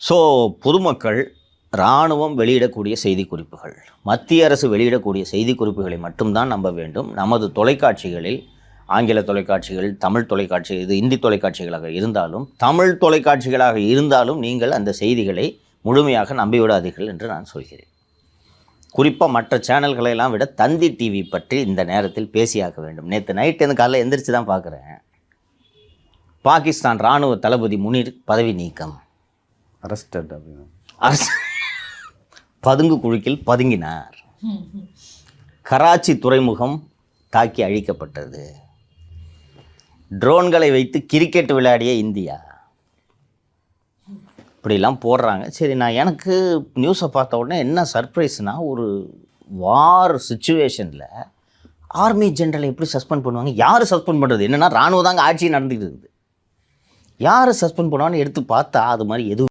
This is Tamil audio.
ஸோ பொதுமக்கள் இராணுவம் வெளியிடக்கூடிய செய்திக்குறிப்புகள், மத்திய அரசு வெளியிடக்கூடிய செய்திக்குறிப்புகளை மட்டும்தான் நம்ப வேண்டும். நமது தொலைக்காட்சிகளில் ஆங்கில தொலைக்காட்சிகள், தமிழ் தொலைக்காட்சி, இது இந்தி தொலைக்காட்சிகளாக இருந்தாலும், தமிழ் தொலைக்காட்சிகளாக இருந்தாலும் நீங்கள் அந்த செய்திகளை முழுமையாக நம்பிவிடாதீர்கள் என்று நான் சொல்கிறேன். குறிப்பாக மற்ற சேனல்களையெல்லாம் விட தந்தி டிவி பற்றி இந்த நேரத்தில் பேசியாக்க வேண்டும். நேற்று நைட்டு எனக்கு காலையில் எந்திரிச்சு தான் பார்க்குறேன். பாகிஸ்தான் இராணுவ தளபதி முனீர் பதவி நீக்கம், அரஸ்டட் அப்படின்னு பதுங்கு குழிக்கில் பதுங்கினார். கராச்சி துறைமுகம் தாக்கி அழிக்கப்பட்டது. ட்ரோன்களை வைத்து கிரிக்கெட் விளையாடிய இந்தியா. இப்படிலாம் போடுறாங்க. சரி, நான் எனக்கு நியூஸை பார்த்த உடனே என்ன சர்ப்ரைஸ்னால், ஒரு வார் சுச்சுவேஷனில் ஆர்மி ஜென்ரலை எப்படி சஸ்பெண்ட் பண்ணுவாங்க? யார் சஸ்பெண்ட் பண்ணுறது? என்னென்னா இராணுவம் தாங்க ஆட்சி நடந்துக்கிட்டு இருக்குது. யார் சஸ்பெண்ட் பண்ணுவான்னு எடுத்து பார்த்தா அது மாதிரி எதுவும்